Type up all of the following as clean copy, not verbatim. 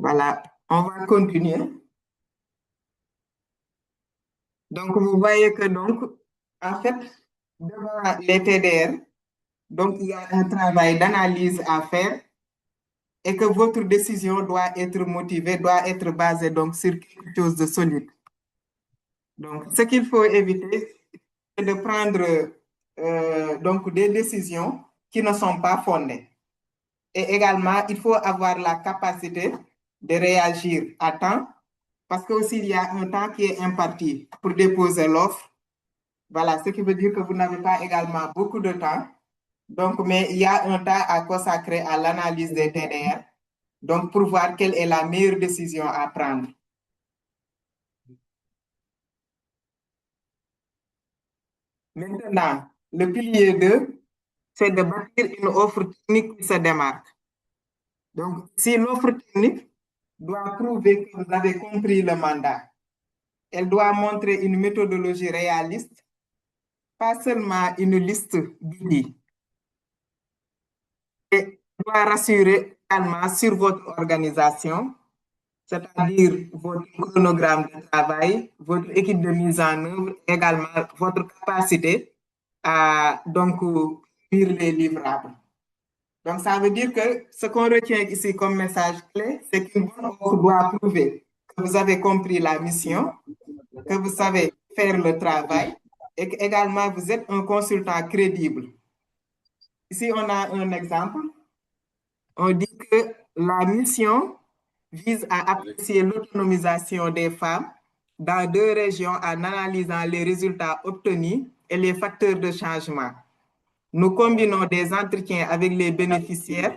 Voilà, on va continuer. Donc, vous voyez que donc, en fait, devant les TDR, donc il y a un travail d'analyse à faire et que votre décision doit être motivée, doit être basée donc sur quelque chose de solide. Donc, ce qu'il faut éviter, c'est de prendre donc des décisions qui ne sont pas fondées. Et également, il faut avoir la capacité de réagir à temps, parce qu'aussi il y a un temps qui est imparti pour déposer l'offre. Voilà, ce qui veut dire que vous n'avez pas également beaucoup de temps. Donc, mais il y a un temps à consacrer à l'analyse des TDR, donc pour voir quelle est la meilleure décision à prendre. Maintenant, le pilier 2, c'est de bâtir une offre technique qui se démarque. Donc, si l'offre technique doit prouver que vous avez compris le mandat, elle doit montrer une méthodologie réaliste, pas seulement une liste d'idées. Et doit rassurer également sur votre organisation, c'est-à-dire votre chronogramme de travail, votre équipe de mise en œuvre, également votre capacité à donc lire les livrables. Donc, ça veut dire que ce qu'on retient ici comme message clé, c'est qu'une bonne offre doit prouver que vous avez compris la mission, que vous savez faire le travail et que également vous êtes un consultant crédible. Ici, on a un exemple. On dit que la mission vise à apprécier l'autonomisation des femmes dans 2 régions en analysant les résultats obtenus et les facteurs de changement. Nous combinons des entretiens avec les bénéficiaires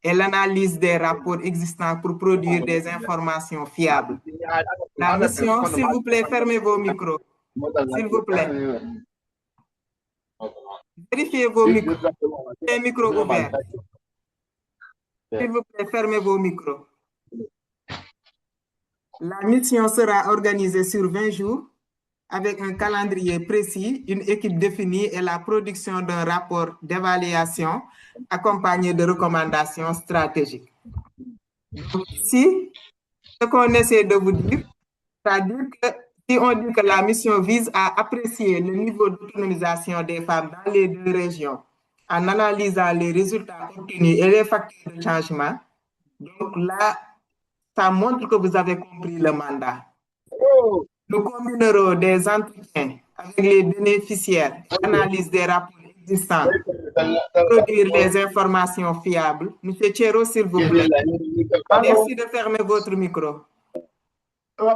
et l'analyse des rapports existants pour produire des informations fiables. La mission, s'il vous plaît, fermez vos micros. S'il vous plaît. Vérifiez vos micros. Les micros ouverts. S'il vous plaît, fermez vos micros. La mission sera organisée sur 20 jours avec un calendrier précis, une équipe définie et la production d'un rapport d'évaluation accompagné de recommandations stratégiques. Donc, ici, ce qu'on essaie de vous dire, c'est-à-dire que si on dit que la mission vise à apprécier le niveau d'autonomisation des femmes dans les 2 régions en analysant les résultats obtenus et les facteurs de changement, donc là, ça montre que vous avez compris le mandat. Nous combinerons des entretiens avec les bénéficiaires, analyse des rapports existants, produire les informations fiables. Monsieur Thierro, s'il vous plaît. Merci de fermer votre micro.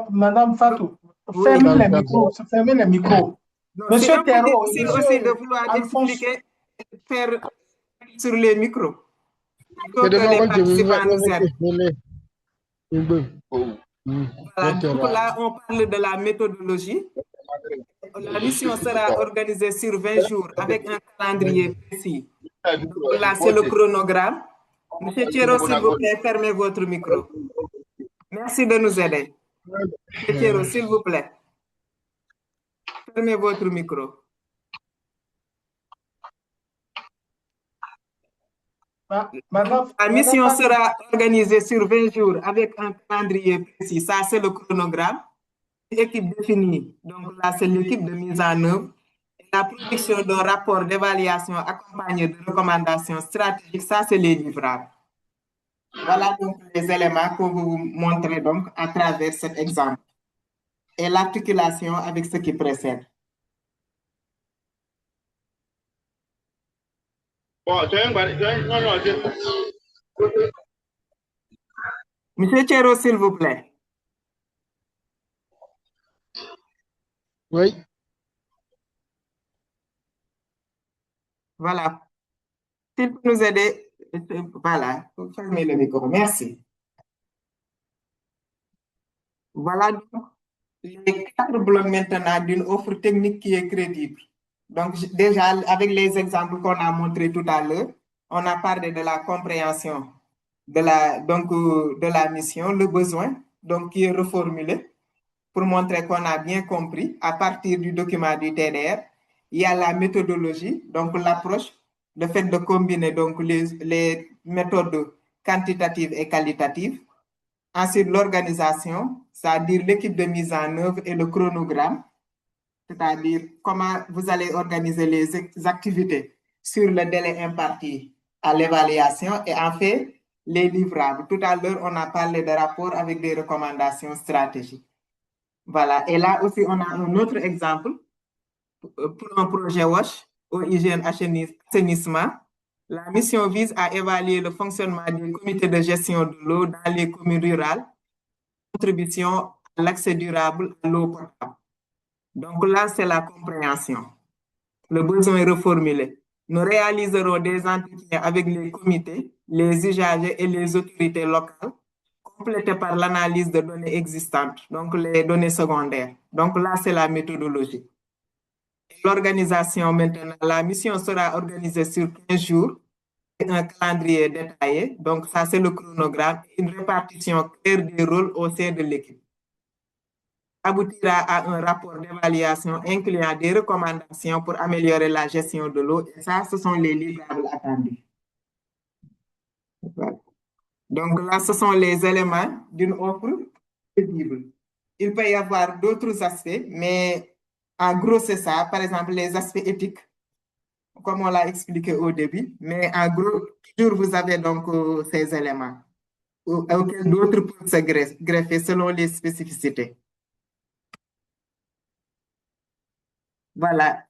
Madame Fatou, fermez les micros, fermez les micros. Monsieur Thierro, c'est aussi de vouloir expliquer, faire sur les micros. Il faut que les participants nous aident. Voilà, donc là, on parle de la méthodologie. La mission sera organisée sur 20 jours avec un calendrier précis. Donc là, c'est le chronogramme. Monsieur Thierro, s'il vous plaît, fermez votre micro. Merci de nous aider. Monsieur Thierro, s'il vous plaît, fermez votre micro. La mission sera organisée sur 20 jours avec un calendrier précis. Ça, c'est le chronogramme. Équipe définie. Donc là, c'est l'équipe de mise en œuvre. Et la production d'un rapport d'évaluation accompagné de recommandations stratégiques, ça, c'est les livrables. Voilà donc les éléments que vous montrez donc à travers cet exemple. Et l'articulation avec ce qui précède. Monsieur Thierro, s'il vous plaît. Oui. Voilà. S'il peut nous aider, voilà, fermez le micro. Merci. Voilà donc les 4 blocs maintenant d'une offre technique qui est crédible. Donc, déjà, avec les exemples qu'on a montrés tout à l'heure, on a parlé de la compréhension de la mission, le besoin, donc qui est reformulé pour montrer qu'on a bien compris à partir du document du TDR. Il y a la méthodologie, donc l'approche, le fait de combiner donc les méthodes quantitatives et qualitatives. Ensuite, l'organisation, c'est-à-dire l'équipe de mise en œuvre et le chronogramme, c'est-à-dire comment vous allez organiser les activités sur le délai imparti à l'évaluation et en fait, les livrables. Tout à l'heure, on a parlé de rapports avec des recommandations stratégiques. Voilà. Et là aussi, on a un autre exemple pour un projet WASH, eau, hygiène, assainissement. La mission vise à évaluer le fonctionnement des comités de gestion de l'eau dans les communes rurales, contribution à l'accès durable à l'eau potable. Donc là, c'est la compréhension. Le besoin est reformulé. Nous réaliserons des entretiens avec les comités, les usagers et les autorités locales, complétés par l'analyse de données existantes, donc les données secondaires. Donc là, c'est la méthodologie. L'organisation maintenant, la mission sera organisée sur 15 jours, un calendrier détaillé. Donc ça, c'est le chronogramme, une répartition claire des rôles au sein de l'équipe. Aboutira à un rapport d'évaluation incluant des recommandations pour améliorer la gestion de l'eau. Et ça, ce sont les livrables attendus. Voilà. Donc là, ce sont les éléments d'une offre crédible. Il peut y avoir d'autres aspects, mais en gros, c'est ça. Par exemple, les aspects éthiques, comme on l'a expliqué au début. Mais en gros, toujours vous avez donc ces éléments auxquels d'autres peuvent se greffer selon les spécificités. Voilà.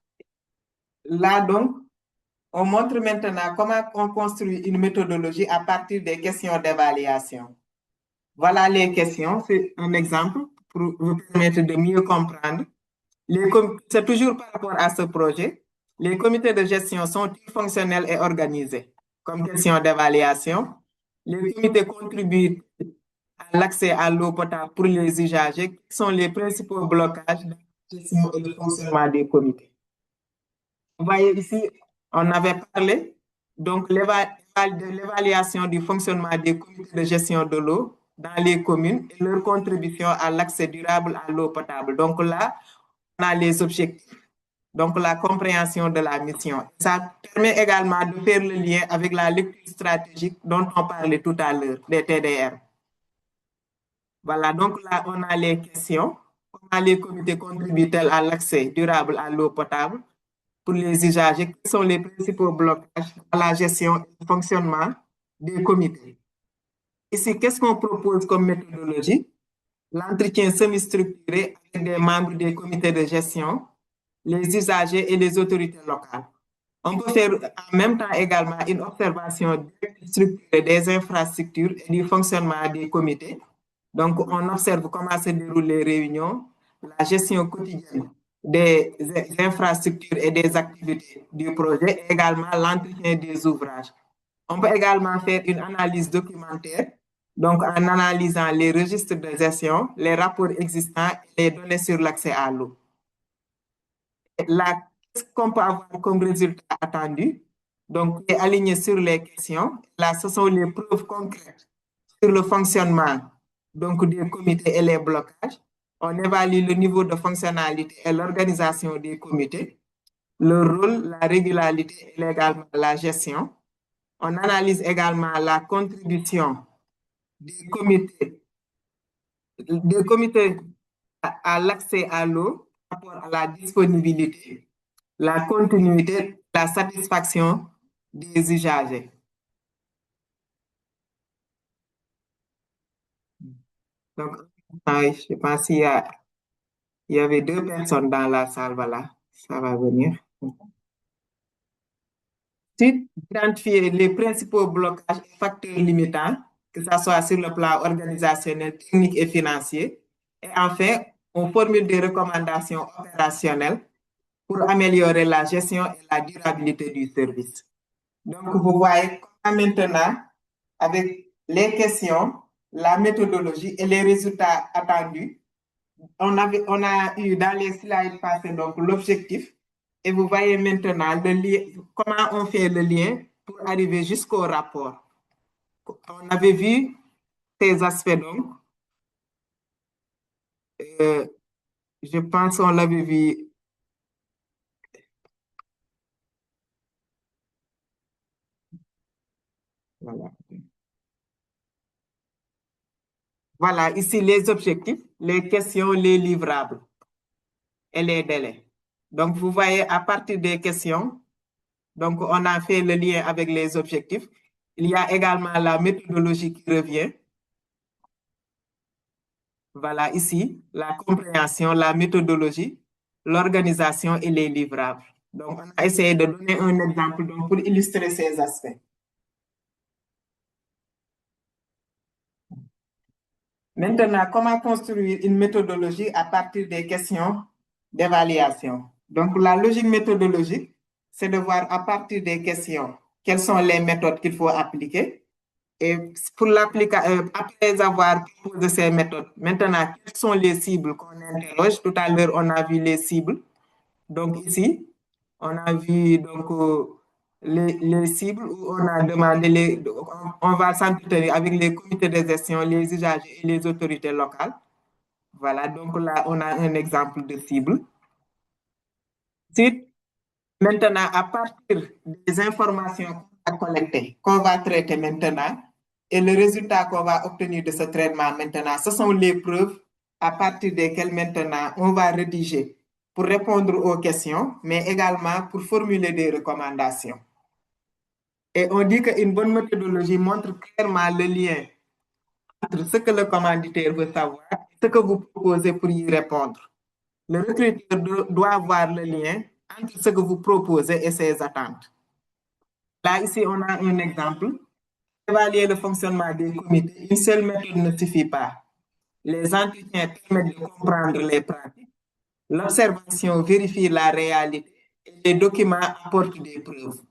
Là, donc, on montre maintenant comment on construit une méthodologie à partir des questions d'évaluation. Voilà les questions. C'est un exemple pour vous permettre de mieux comprendre. C'est toujours par rapport à ce projet. Les comités de gestion sont-ils fonctionnels et organisés? Comme question d'évaluation. Les comités contribuent à l'accès à l'eau potable pour les usagers. Quels sont les principaux blocages dans la gestion et le fonctionnement des comités? Vous voyez ici, on avait parlé donc de l'évaluation du fonctionnement des comités de gestion de l'eau dans les communes et leur contribution à l'accès durable à l'eau potable. Donc là, on a les objectifs, donc la compréhension de la mission. Ça permet également de faire le lien avec la lecture stratégique dont on parlait tout à l'heure, des TDR. Voilà, donc là, on a les questions. Comment les comités contribuent-ils à l'accès durable à l'eau potable pour les usagers? Quels sont les principaux blocages dans la gestion et le fonctionnement des comités? Ici, qu'est-ce qu'on propose comme méthodologie? L'entretien semi-structuré avec des membres des comités de gestion, les usagers et les autorités locales. On peut faire en même temps également une observation structurée des infrastructures et du fonctionnement des comités. Donc, on observe comment se déroulent les réunions, la gestion quotidienne des infrastructures et des activités du projet, et également l'entretien des ouvrages. On peut également faire une analyse documentaire, donc en analysant les registres de gestion, les rapports existants et les données sur l'accès à l'eau. Qu'est-ce qu'on peut avoir comme résultat attendu? Donc, est aligné sur les questions. Là, ce sont les preuves concrètes sur le fonctionnement donc, des comités et les blocages. On évalue le niveau de fonctionnalité et l'organisation des comités, le rôle, la régularité et également la gestion. On analyse également la contribution des comités à l'accès à l'eau, par rapport à la disponibilité, la continuité, la satisfaction des usagers. Donc, je pense qu'il y avait deux personnes dans la salle, voilà, ça va venir. Ensuite, identifier les principaux blocages et facteurs limitants, que ce soit sur le plan organisationnel, technique et financier. Et enfin, on formule des recommandations opérationnelles pour améliorer la gestion et la durabilité du service. Donc, vous voyez maintenant, avec les questions, la méthodologie et les résultats attendus, on a eu dans les slides passés donc l'objectif et vous voyez maintenant comment on fait le lien pour arriver jusqu'au rapport. On avait vu ces aspects donc. Je pense qu'on l'avait vu. Voilà. Voilà, ici les objectifs, les questions, les livrables et les délais. Donc, vous voyez, à partir des questions, donc on a fait le lien avec les objectifs. Il y a également la méthodologie qui revient. Voilà, ici, la compréhension, la méthodologie, l'organisation et les livrables. Donc, on a essayé de donner un exemple donc, pour illustrer ces aspects. Maintenant, comment construire une méthodologie à partir des questions d'évaluation? Donc, la logique méthodologique, c'est de voir à partir des questions quelles sont les méthodes qu'il faut appliquer. Et pour après avoir proposé ces méthodes, maintenant, quelles sont les cibles qu'on interroge? Tout à l'heure, on a vu les cibles. Donc, ici, on a vu donc, les cibles où on a demandé, on va s'entretenir avec les comités de gestion, les usagers et les autorités locales. Voilà, donc là, on a un exemple de cible. Ensuite, maintenant, à partir des informations qu'on va collecter, qu'on va traiter maintenant, et le résultat qu'on va obtenir de ce traitement maintenant, ce sont les preuves à partir desquelles maintenant on va rédiger pour répondre aux questions, mais également pour formuler des recommandations. Et on dit qu'une bonne méthodologie montre clairement le lien entre ce que le commanditaire veut savoir et ce que vous proposez pour y répondre. Le recruteur doit voir le lien entre ce que vous proposez et ses attentes. Là, ici, on a un exemple. Évaluer le fonctionnement des comités, une seule méthode ne suffit pas. Les entretiens permettent de comprendre les pratiques. L'observation vérifie la réalité et les documents apportent des preuves.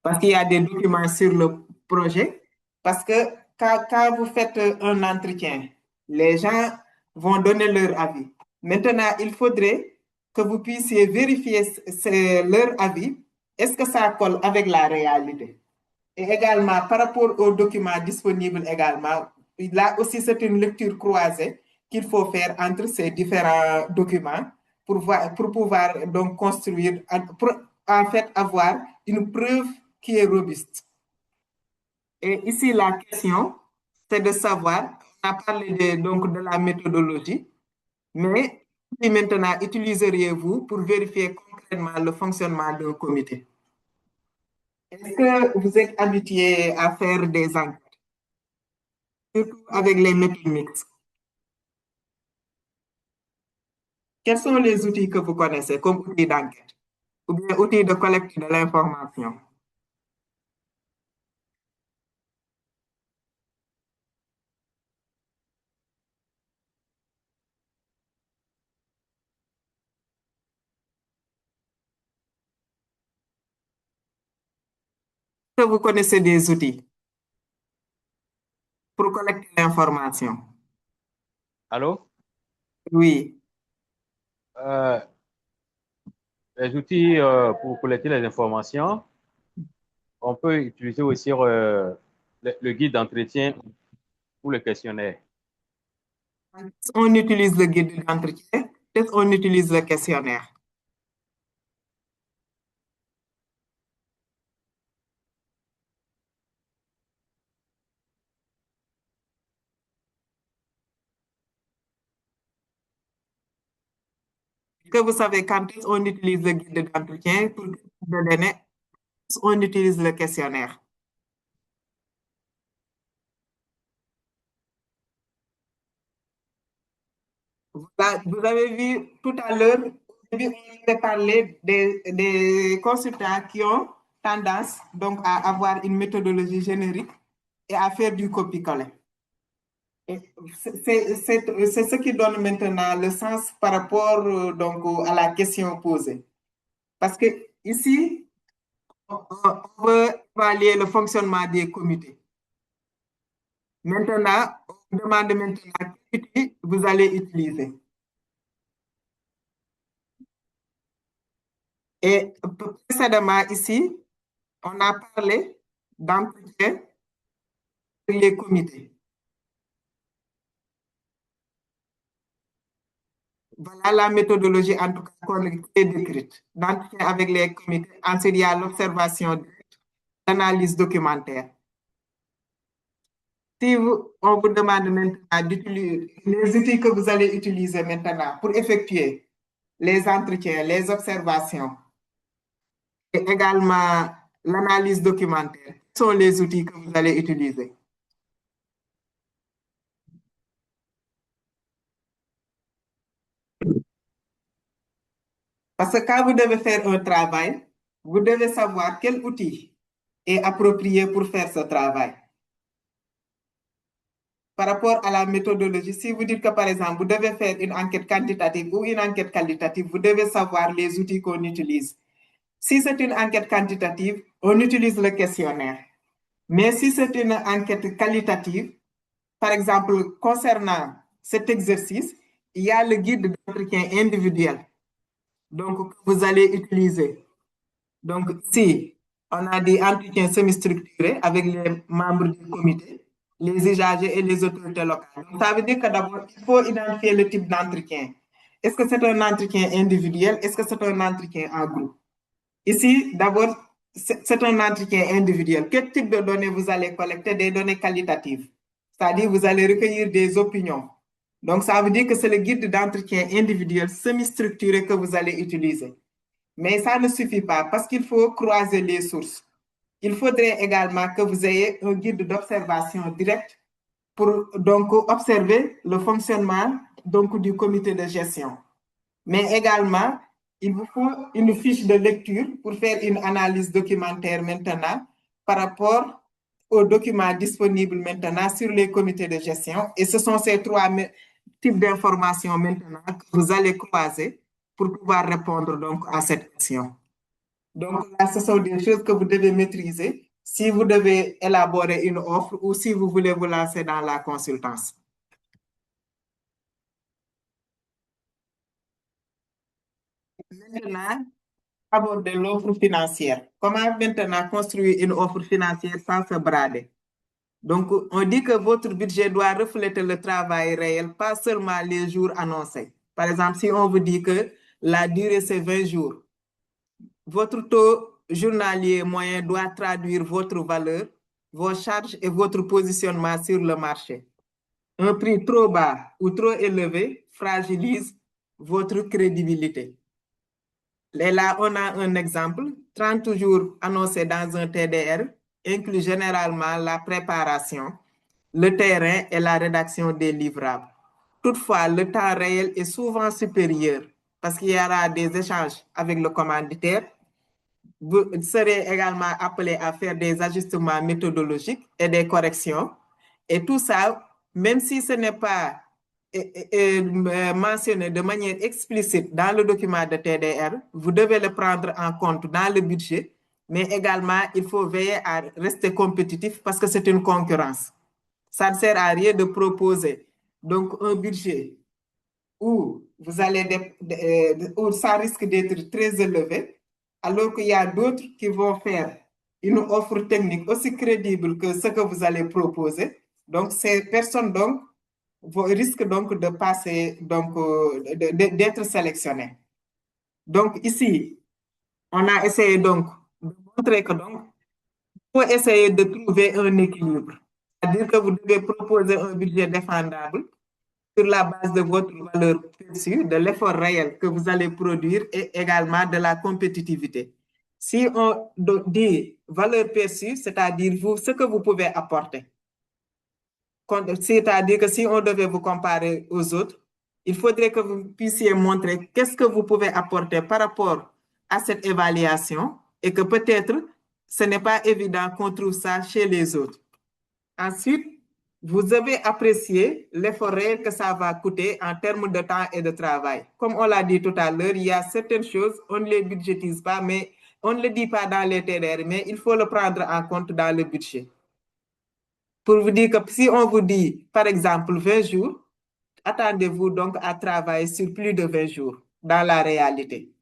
Parce qu'il y a des documents sur le projet. Parce que quand vous faites un entretien, les gens vont donner leur avis. Maintenant, il faudrait que vous puissiez vérifier leur avis. Est-ce que ça colle avec la réalité? Et également, par rapport aux documents disponibles également, là aussi, c'est une lecture croisée qu'il faut faire entre ces différents documents pour pouvoir donc construire, pour en fait avoir une preuve qui est robuste. Et ici, la question, c'est de savoir, on a parlé donc de la méthodologie, mais maintenant, utiliseriez-vous pour vérifier concrètement le fonctionnement d'un comité? Est-ce que vous êtes habitué à faire des enquêtes, surtout avec les méthodes mixtes? Quels sont les outils que vous connaissez comme outils d'enquête ou bien outils de collecte de l'information? Est-ce que vous connaissez des outils pour collecter l'information? Allô? Oui. Les outils pour collecter les informations, on peut utiliser aussi le guide d'entretien ou le questionnaire. On utilise le guide d'entretien, peut-être on utilise le questionnaire. Est-ce que vous savez quand on utilise le guide d'entretien pour donner, on utilise le questionnaire? Voilà, vous avez vu tout à l'heure, au début, on avait parlé des consultants qui ont tendance donc à avoir une méthodologie générique et à faire du copier-coller. C'est ce qui donne maintenant le sens par rapport donc, à la question posée. Parce que ici, on veut évaluer le fonctionnement des comités. Maintenant, on demande maintenant quel outil vous allez utiliser. Et précédemment ici, on a parlé d'entretien les comités. Voilà la méthodologie en tout cas qu'on est décrite. D'entretien avec les comités. Ensuite, il y a l'observation, l'analyse documentaire. Si on vous demande maintenant d'utiliser les outils que vous allez utiliser maintenant pour effectuer les entretiens, les observations et également l'analyse documentaire, quels sont les outils que vous allez utiliser? Parce que quand vous devez faire un travail, vous devez savoir quel outil est approprié pour faire ce travail. Par rapport à la méthodologie, si vous dites que, par exemple, vous devez faire une enquête quantitative ou une enquête qualitative, vous devez savoir les outils qu'on utilise. Si c'est une enquête quantitative, on utilise le questionnaire. Mais si c'est une enquête qualitative, par exemple, concernant cet exercice, il y a le guide d'entretien individuel donc, que vous allez utiliser. Donc, ici, on a des entretiens semi-structurés avec les membres du comité, les usagers et les autorités locales. Donc, ça veut dire que d'abord, il faut identifier le type d'entretien. Est-ce que c'est un entretien individuel? Est-ce que c'est un entretien en groupe? Ici, d'abord, c'est un entretien individuel. Quel type de données vous allez collecter? Des données qualitatives. C'est-à-dire, vous allez recueillir des opinions. Donc, ça veut dire que c'est le guide d'entretien individuel semi-structuré que vous allez utiliser. Mais ça ne suffit pas parce qu'il faut croiser les sources. Il faudrait également que vous ayez un guide d'observation directe pour donc observer le fonctionnement donc, du comité de gestion. Mais également, il vous faut une fiche de lecture pour faire une analyse documentaire maintenant par rapport aux documents disponibles maintenant sur les comités de gestion. Et ce sont ces trois types d'informations maintenant que vous allez croiser pour pouvoir répondre donc à cette question. Donc là, ce sont des choses que vous devez maîtriser si vous devez élaborer une offre ou si vous voulez vous lancer dans la consultance. Maintenant, aborder l'offre financière. Comment maintenant construire une offre financière sans se brader? Donc, on dit que votre budget doit refléter le travail réel, pas seulement les jours annoncés. Par exemple, si on vous dit que la durée, c'est 20 jours, votre taux journalier moyen doit traduire votre valeur, vos charges et votre positionnement sur le marché. Un prix trop bas ou trop élevé fragilise votre crédibilité. Et là, on a un exemple. 30 jours annoncés dans un TDR inclut généralement la préparation, le terrain et la rédaction des livrables. Toutefois, le temps réel est souvent supérieur parce qu'il y aura des échanges avec le commanditaire. Vous serez également appelé à faire des ajustements méthodologiques et des corrections. Et tout ça, même si ce n'est pas mentionné de manière explicite dans le document de TDR, vous devez le prendre en compte dans le budget, mais également, il faut veiller à rester compétitif parce que c'est une concurrence. Ça ne sert à rien de proposer donc un budget où vous allez où ça risque d'être très élevé, alors qu'il y a d'autres qui vont faire une offre technique aussi crédible que ce que vous allez proposer. Donc, ces personnes donc risquent donc de passer, donc d'être sélectionnées. Donc, ici, on a essayé donc de montrer que donc, il faut essayer de trouver un équilibre. C'est-à-dire que vous devez proposer un budget défendable sur la base de votre valeur perçue, de l'effort réel que vous allez produire et également de la compétitivité. Si on dit valeur perçue, c'est-à-dire vous, ce que vous pouvez apporter. C'est-à-dire que si on devait vous comparer aux autres, il faudrait que vous puissiez montrer qu'est-ce que vous pouvez apporter par rapport à cette évaluation et que peut-être ce n'est pas évident qu'on trouve ça chez les autres. Ensuite, vous avez apprécié l'effort réel que ça va coûter en termes de temps et de travail. Comme on l'a dit tout à l'heure, il y a certaines choses, on ne les budgétise pas, mais on ne le dit pas dans les TDR, mais il faut le prendre en compte dans le budget. Pour vous dire que si on vous dit, par exemple, 20 jours, attendez-vous donc à travailler sur plus de 20 jours dans la réalité.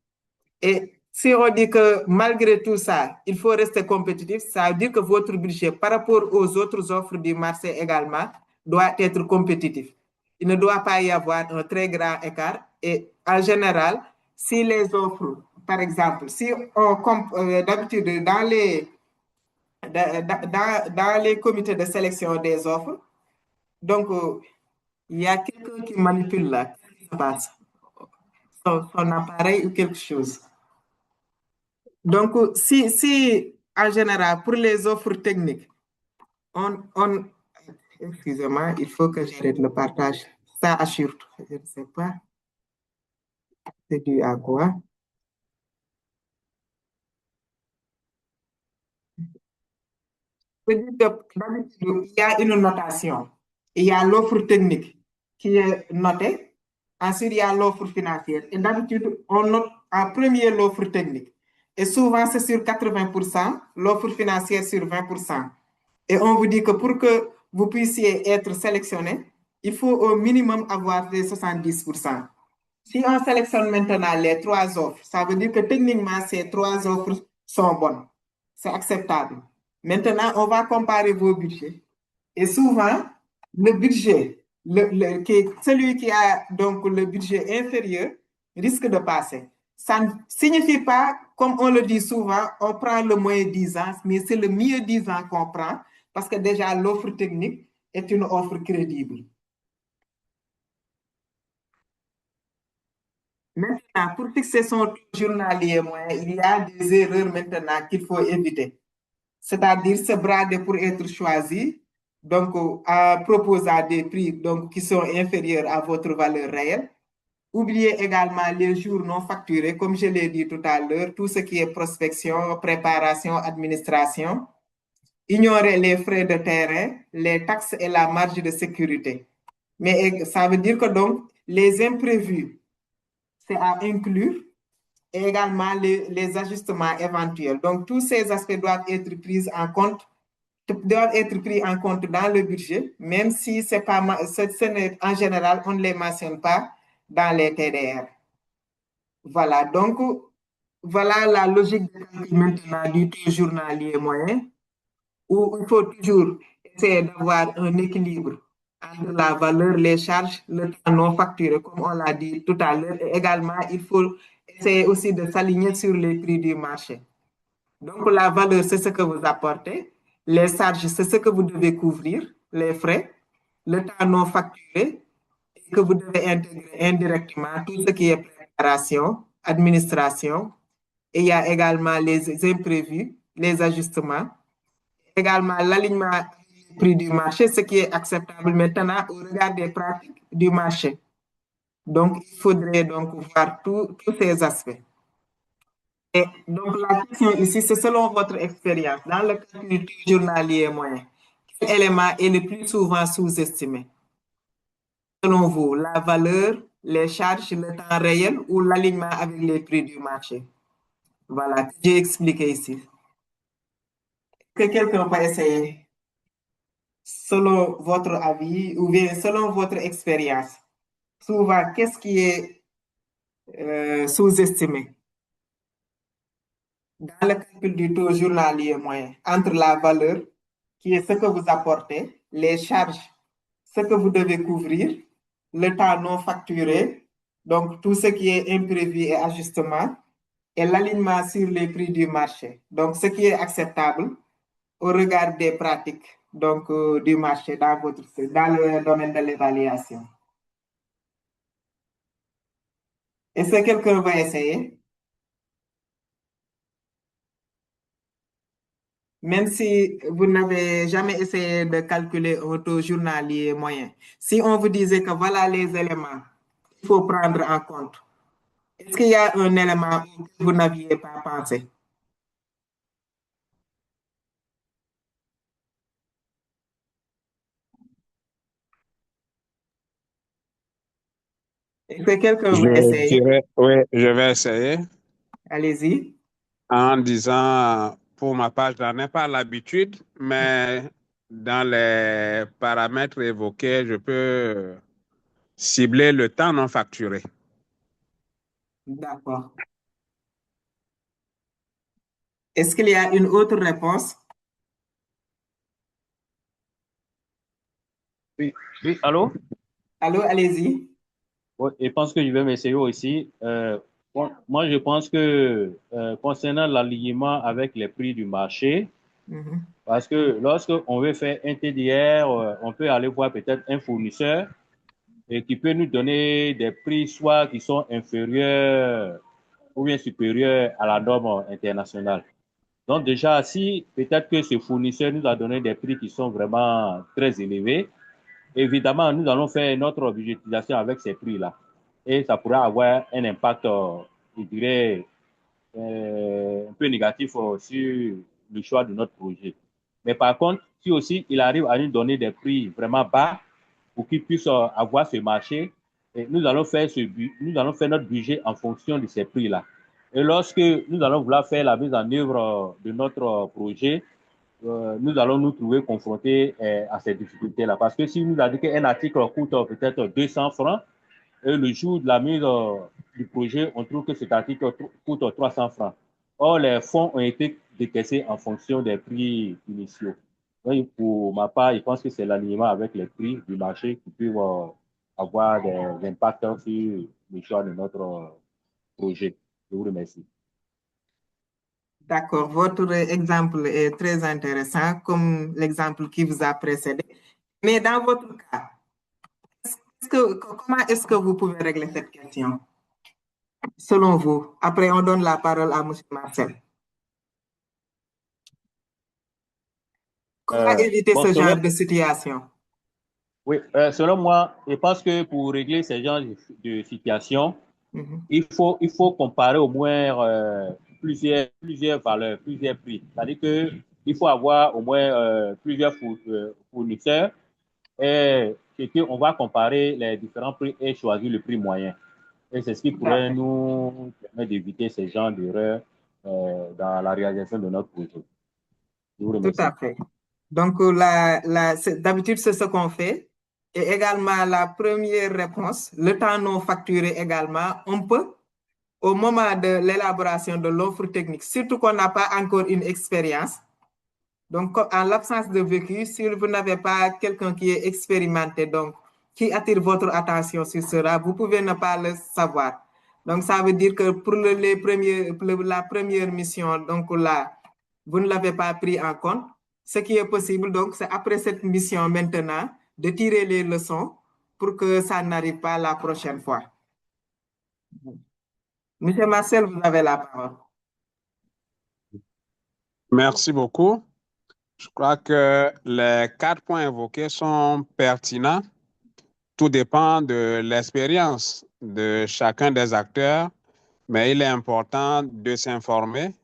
Et si on dit que malgré tout ça, il faut rester compétitif, ça veut dire que votre budget par rapport aux autres offres du marché également doit être compétitif. Il ne doit pas y avoir un très grand écart. Et en général, si les offres, par exemple, si on d'habitude dans les comités de sélection des offres, Donc, il y a quelqu'un qui manipule là. Qu'est-ce qui se passe? Son appareil ou quelque chose. Donc, si en général, pour les offres techniques, on excusez-moi, il faut que j'arrête le partage. Ça assure, je ne sais pas, c'est dû à quoi. Je veux dire que d'habitude, il y a une notation. Il y a l'offre technique qui est notée. Ensuite, il y a l'offre financière. Et d'habitude, on note en premier l'offre technique. Et souvent, c'est sur 80%, l'offre financière sur 20%. Et on vous dit que pour que vous puissiez être sélectionné, il faut au minimum avoir les 70%. Si on sélectionne maintenant les trois offres, ça veut dire que techniquement, ces trois offres sont bonnes. C'est acceptable. Maintenant, on va comparer vos budgets. Et souvent, le budget, celui qui a donc le budget inférieur risque de passer. Ça ne signifie pas, comme on le dit souvent, on prend le moins 10 ans, mais c'est le mieux 10 ans qu'on prend parce que déjà l'offre technique est une offre crédible. Maintenant, pour fixer son taux journalier moyen, il y a des erreurs maintenant qu'il faut éviter. C'est-à-dire se brader pour être choisi, donc en proposant des prix donc, qui sont inférieurs à votre valeur réelle. Oubliez également les jours non facturés, comme je l'ai dit tout à l'heure, tout ce qui est prospection, préparation, administration. Ignorez les frais de terrain, les taxes et la marge de sécurité. Mais ça veut dire que donc les imprévus, c'est à inclure et également les ajustements éventuels. Donc, tous ces aspects doivent être pris en compte, dans le budget, même si c'est pas, en général, on ne les mentionne pas dans les TDR. Voilà, donc, voilà la logique maintenant du taux journalier moyen, où il faut toujours essayer d'avoir un équilibre entre la valeur, les charges, le temps non facturé, comme on l'a dit tout à l'heure. Et également, il faut essayer aussi de s'aligner sur les prix du marché. Donc, la valeur, c'est ce que vous apportez. Les charges, c'est ce que vous devez couvrir, les frais, le temps non facturé, et que vous devez intégrer indirectement tout ce qui est préparation, administration. Et il y a également les imprévus, les ajustements, également l'alignement du prix du marché, ce qui est acceptable maintenant au regard des pratiques du marché. Donc, il faudrait donc voir tous ces aspects. Et donc, la question ici, c'est selon votre expérience, dans le calcul journalier moyen, quel élément est le plus souvent sous-estimé? Selon vous, la valeur, les charges, le temps réel ou l'alignement avec les prix du marché? Voilà, j'ai expliqué ici. Que quelqu'un peut essayer, selon votre avis ou bien selon votre expérience? Souvent, qu'est-ce qui est sous-estimé dans le calcul du taux journalier moyen entre la valeur, qui est ce que vous apportez, les charges, ce que vous devez couvrir, le temps non facturé, donc tout ce qui est imprévu et ajustement, et l'alignement sur les prix du marché. Donc, ce qui est acceptable au regard des pratiques donc, du marché dans le domaine de l'évaluation. Est-ce que quelqu'un va essayer? Même si vous n'avez jamais essayé de calculer un taux journalier moyen, si on vous disait que voilà les éléments qu'il faut prendre en compte, est-ce qu'il y a un élément que vous n'aviez pas pensé? Est-ce que quelqu'un veut Je essayer? dirais, oui, je vais essayer Allez-y. en disant, pour ma part, je n'en ai pas l'habitude, mais dans les paramètres évoqués, je peux cibler le temps non facturé. D'accord. Est-ce qu'il y a une autre réponse? Oui, oui, allô? Allô, allez-y. Ouais, je pense que je vais m'essayer aussi. Moi, je pense que concernant l'alignement avec les prix du marché, Parce que lorsque on veut faire un TDR, on peut aller voir peut-être un fournisseur et qui peut nous donner des prix soit qui sont inférieurs ou bien supérieurs à la norme internationale. Donc déjà, si peut-être que ce fournisseur nous a donné des prix qui sont vraiment très élevés, évidemment, nous allons faire notre budgétisation avec ces prix-là. Et ça pourrait avoir un impact, je dirais, un peu négatif sur le choix de notre projet. Mais par contre, si aussi il arrive à nous donner des prix vraiment bas pour qu'il puisse avoir ce marché, et nous allons faire notre budget en fonction de ces prix-là. Et lorsque nous allons vouloir faire la mise en œuvre de notre projet, nous allons nous trouver confrontés à ces difficultés-là. Parce que si nous avons dit qu'un article coûte peut-être 200 francs, et le jour de la mise du projet, on trouve que cet article coûte 300 francs. Or, les fonds ont été décaissés en fonction des prix initiaux. Donc, pour ma part, je pense que c'est l'alignement avec les prix du marché qui peuvent avoir des impacts sur le choix de notre projet. Je vous remercie. D'accord, votre exemple est très intéressant, comme l'exemple qui vous a précédé. Mais dans votre cas, comment est-ce que vous pouvez régler cette question, selon vous? Après, on donne la parole à M. Marcel. Comment éviter ce genre de situation? Oui, selon moi, je pense que pour régler ce genre de situation, il faut comparer au moins plusieurs valeurs, plusieurs prix. C'est-à-dire qu'il faut avoir au moins plusieurs fournisseurs et on va comparer les différents prix et choisir le prix moyen. Et c'est ce qui pourrait nous permettre d'éviter ce genre d'erreurs dans la réalisation de notre projet. Je vous remercie. Tout à fait. Donc, d'habitude, c'est ce qu'on fait. Et également, la première réponse, le temps non facturé également, on peut, au moment de l'élaboration de l'offre technique, surtout qu'on n'a pas encore une expérience. Donc, en l'absence de vécu, si vous n'avez pas quelqu'un qui est expérimenté, donc qui attire votre attention sur cela, vous pouvez ne pas le savoir. Donc, ça veut dire que pour la première mission, donc là, vous ne l'avez pas pris en compte. Ce qui est possible, donc, c'est après cette mission maintenant de tirer les leçons pour que ça n'arrive pas la prochaine fois. Monsieur Marcel, vous avez la parole. Merci beaucoup. Je crois que les 4 points évoqués sont pertinents. Tout dépend de l'expérience de chacun des acteurs, mais il est important de s'informer.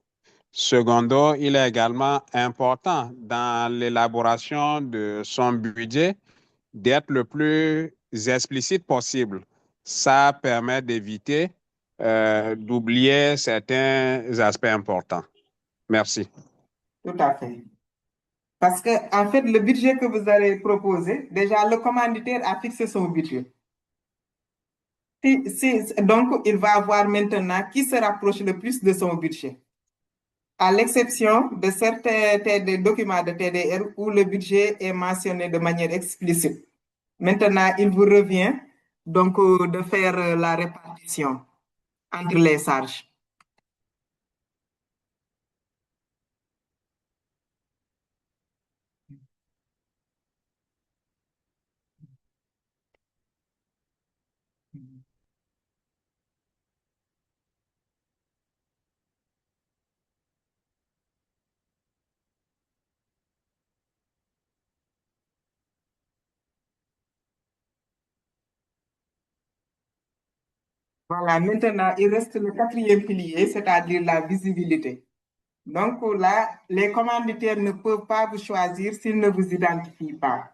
Secondo, il est également important dans l'élaboration de son budget d'être le plus explicite possible. Ça permet d'éviter d'oublier certains aspects importants. Merci. Tout à fait. Parce que, en fait, le budget que vous allez proposer, déjà, le commanditaire a fixé son budget. Donc, il va voir maintenant qui se rapproche le plus de son budget. À l'exception de certains documents de TDR où le budget est mentionné de manière explicite. Maintenant, il vous revient donc de faire la répartition entre les charges. Voilà, maintenant, il reste le 4e pilier, c'est-à-dire la visibilité. Donc là, les commanditaires ne peuvent pas vous choisir s'ils ne vous identifient pas.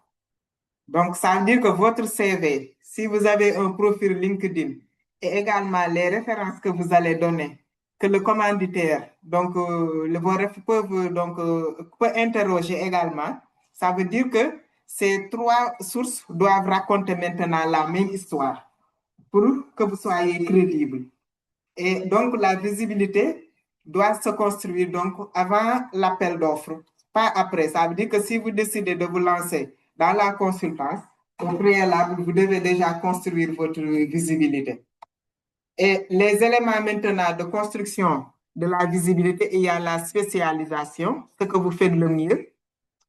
Donc, ça veut dire que votre CV, si vous avez un profil LinkedIn et également les références que vous allez donner, que le commanditaire donc, peut interroger également, ça veut dire que ces 3 sources doivent raconter maintenant la même histoire pour que vous soyez crédible. Et donc, la visibilité doit se construire donc avant l'appel d'offres, pas après. Ça veut dire que si vous décidez de vous lancer dans la consultance, au préalable, vous devez déjà construire votre visibilité. Et les éléments maintenant de construction de la visibilité et il y a la spécialisation, ce que vous faites le mieux.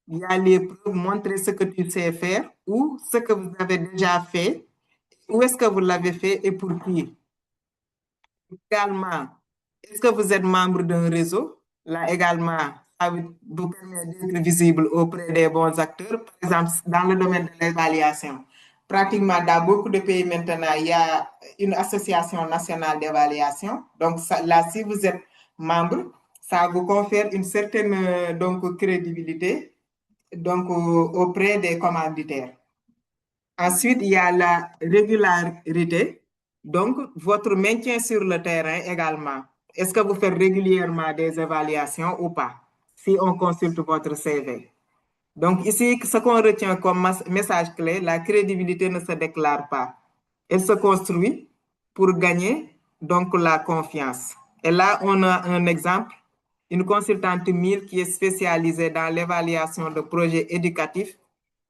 Il y a les preuves, montrer ce que tu sais faire ou ce que vous avez déjà fait, où est-ce que vous l'avez fait et pour qui. Également, est-ce que vous êtes membre d'un réseau? Là également, ça vous permet d'être visible auprès des bons acteurs. Par exemple, dans le domaine de l'évaluation, pratiquement dans beaucoup de pays maintenant, il y a une association nationale d'évaluation. Donc là, si vous êtes membre, ça vous confère une certaine donc, crédibilité donc, auprès des commanditaires. Ensuite, il y a la régularité. Donc, votre maintien sur le terrain également. Est-ce que vous faites régulièrement des évaluations ou pas? Si on consulte votre CV. Donc, ici, ce qu'on retient comme message clé, la crédibilité ne se déclare pas. Elle se construit pour gagner donc la confiance. Et là, on a un exemple, une consultante MIL qui est spécialisée dans l'évaluation de projets éducatifs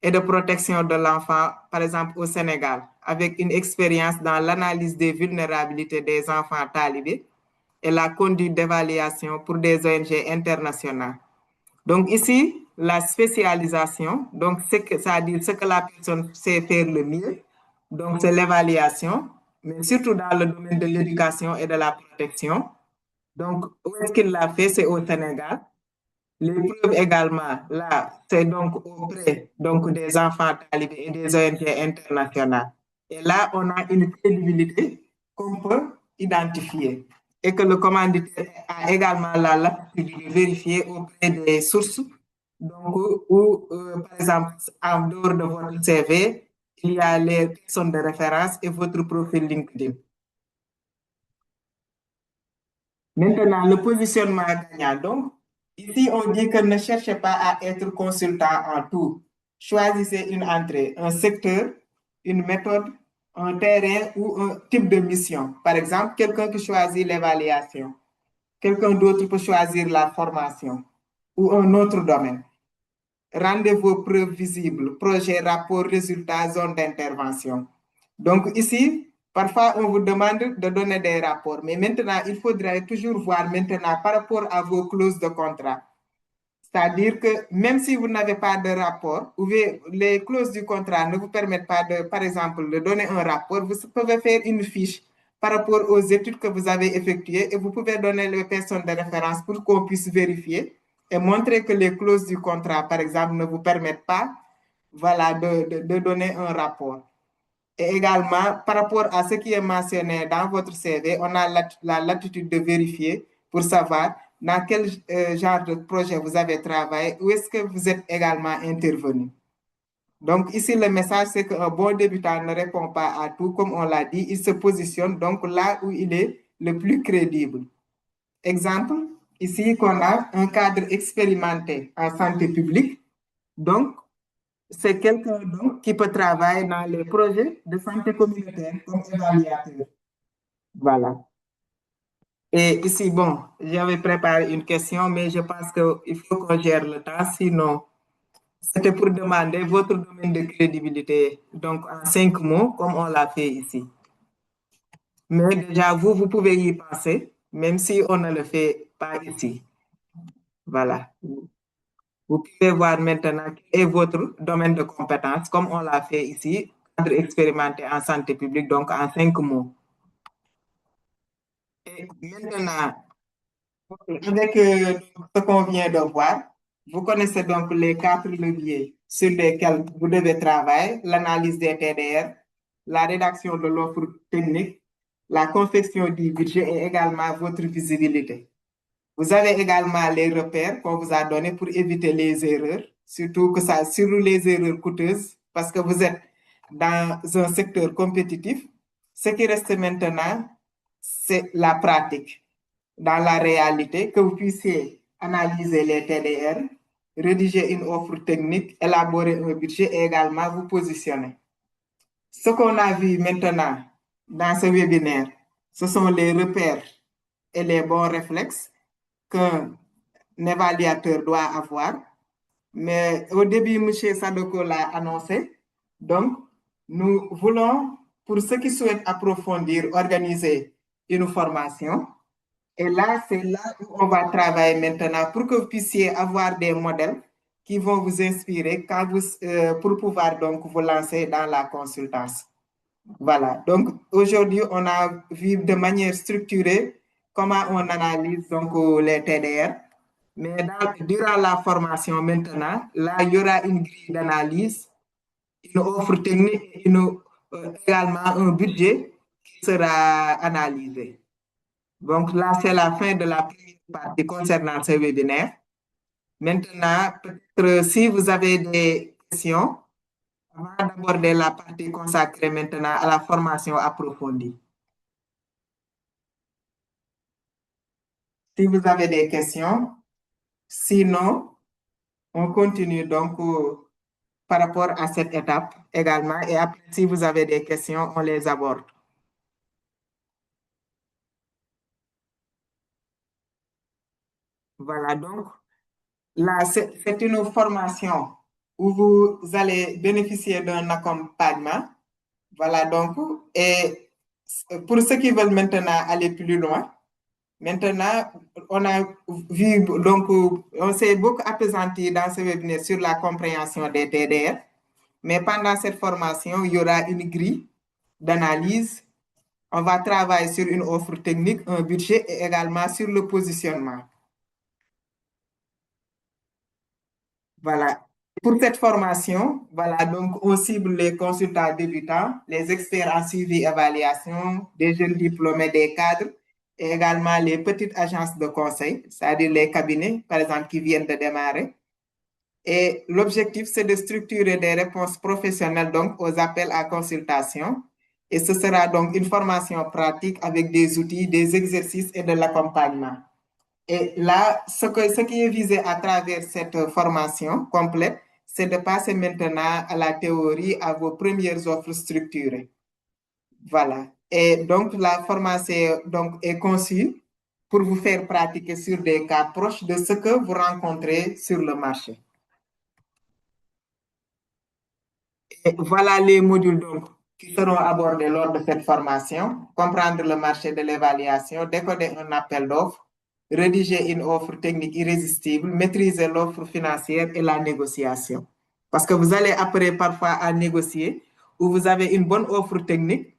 et de protection de l'enfant, par exemple au Sénégal, avec une expérience dans l'analyse des vulnérabilités des enfants talibés et la conduite d'évaluation pour des ONG internationales. Donc ici, la spécialisation, donc c'est-à-dire ce que la personne sait faire le mieux, donc c'est l'évaluation, mais surtout dans le domaine de l'éducation et de la protection. Donc, où est-ce qu'il l'a fait? C'est au Sénégal. Les preuves également, là, c'est donc auprès donc, des enfants talibés et des ONG internationales. Et là, on a une crédibilité qu'on peut identifier et que le commanditaire a également la latitude de vérifier auprès des sources. Donc, où, par exemple, en dehors de votre CV, il y a les personnes de référence et votre profil LinkedIn. Maintenant, le positionnement gagnant. Donc, ici, on dit que ne cherchez pas à être consultant en tout. Choisissez une entrée, un secteur, une méthode, un terrain ou un type de mission. Par exemple, quelqu'un qui choisit l'évaluation. Quelqu'un d'autre peut choisir la formation ou un autre domaine. Rendez vos preuves visibles, projet, rapport, résultats, zone d'intervention. Donc ici, parfois on vous demande de donner des rapports, mais maintenant il faudrait toujours voir maintenant par rapport à vos clauses de contrat. C'est-à-dire que même si vous n'avez pas de rapport, les clauses du contrat ne vous permettent pas de, par exemple, de donner un rapport, vous pouvez faire une fiche par rapport aux études que vous avez effectuées et vous pouvez donner les personnes de référence pour qu'on puisse vérifier et montrer que les clauses du contrat, par exemple, ne vous permettent pas voilà, de donner un rapport. Et également, par rapport à ce qui est mentionné dans votre CV, on a la latitude de vérifier pour savoir dans quel genre de projet vous avez travaillé, où est-ce que vous êtes également intervenu. Donc ici, le message, c'est qu'un bon débutant ne répond pas à tout, comme on l'a dit, il se positionne donc là où il est le plus crédible. Exemple, ici qu'on a un cadre expérimenté en santé publique. Donc, c'est quelqu'un qui peut travailler dans les projets de santé communautaire comme évaluateur. Voilà. Et ici, bon, j'avais préparé une question, mais je pense qu'il faut qu'on gère le temps, sinon, c'était pour demander votre domaine de crédibilité, donc en 5 mots, comme on l'a fait ici. Mais déjà, vous pouvez y penser, même si on ne le fait pas ici. Voilà. Vous pouvez voir maintenant quel est votre domaine de compétence, comme on l'a fait ici, cadre expérimenté en santé publique, donc en 5 mots. Et maintenant, avec ce qu'on vient de voir, vous connaissez donc les 4 leviers sur lesquels vous devez travailler, l'analyse des TDR, la rédaction de l'offre technique, la confection du budget et également votre visibilité. Vous avez également les repères qu'on vous a donnés pour éviter les erreurs, surtout les erreurs coûteuses, parce que vous êtes dans un secteur compétitif. Ce qui reste maintenant, c'est la pratique. Dans la réalité, que vous puissiez analyser les TDR, rédiger une offre technique, élaborer un budget et également vous positionner. Ce qu'on a vu maintenant dans ce webinaire, ce sont les repères et les bons réflexes qu'un évaluateur doit avoir. Mais au début, M. Sadoko l'a annoncé. Donc, nous voulons, pour ceux qui souhaitent approfondir, organiser une formation Et là, c'est là où on va travailler maintenant pour que vous puissiez avoir des modèles qui vont vous inspirer pour pouvoir donc vous lancer dans la consultance. Voilà. Donc, aujourd'hui, on a vu de manière structurée comment on analyse donc les TDR. Mais durant la formation maintenant, là, il y aura une grille d'analyse, une offre technique et également un budget qui sera analysé. Donc là, c'est la fin de la première partie concernant ce webinaire. Maintenant, peut-être si vous avez des questions, avant d'aborder la partie consacrée maintenant à la formation approfondie. Si vous avez des questions, sinon, on continue donc par rapport à cette étape également. Et après, si vous avez des questions, on les aborde. Voilà, donc là, c'est une formation où vous allez bénéficier d'un accompagnement. Voilà, donc, et pour ceux qui veulent maintenant aller plus loin, maintenant, on a vu, donc, on s'est beaucoup appesanti dans ce webinaire sur la compréhension des TDR. Mais pendant cette formation, il y aura une grille d'analyse. On va travailler sur une offre technique, un budget et également sur le positionnement. Voilà. Pour cette formation, voilà, donc on cible les consultants débutants, les experts en suivi et évaluation, des jeunes diplômés, des cadres, et également les petites agences de conseil, c'est-à-dire les cabinets, par exemple, qui viennent de démarrer. Et l'objectif, c'est de structurer des réponses professionnelles donc aux appels à consultation. Et ce sera donc une formation pratique avec des outils, des exercices et de l'accompagnement. Et là, ce qui est visé à travers cette formation complète, c'est de passer maintenant à la théorie, à vos premières offres structurées. Voilà. Et donc, la formation donc, est conçue pour vous faire pratiquer sur des cas proches de ce que vous rencontrez sur le marché. Et voilà les modules donc, qui seront abordés lors de cette formation. Comprendre le marché de l'évaluation, décoder un appel d'offres, rédiger une offre technique irrésistible, maîtriser l'offre financière et la négociation. Parce que vous allez après parfois à négocier où vous avez une bonne offre technique.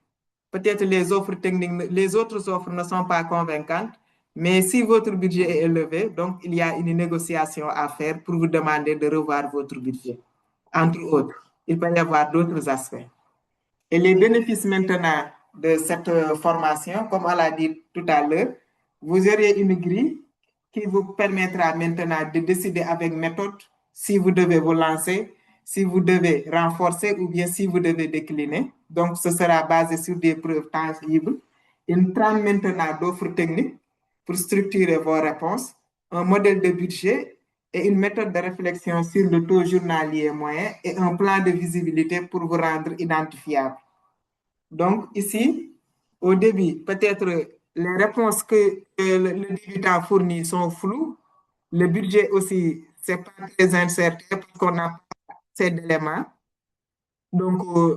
Peut-être les offres techniques, les autres offres ne sont pas convaincantes, mais si votre budget est élevé, donc il y a une négociation à faire pour vous demander de revoir votre budget, entre autres. Il peut y avoir d'autres aspects. Et les bénéfices maintenant de cette formation, comme on l'a dit tout à l'heure, vous aurez une grille qui vous permettra maintenant de décider avec méthode si vous devez vous lancer, si vous devez renforcer ou bien si vous devez décliner. Donc, ce sera basé sur des preuves tangibles. Une trame maintenant d'offres techniques pour structurer vos réponses, un modèle de budget et une méthode de réflexion sur le taux journalier moyen et un plan de visibilité pour vous rendre identifiable. Donc, ici, au début, peut-être les réponses que le débutant fournit sont floues. Le budget aussi, ce n'est pas très incertain parce qu'on n'a pas assez d'éléments. Donc,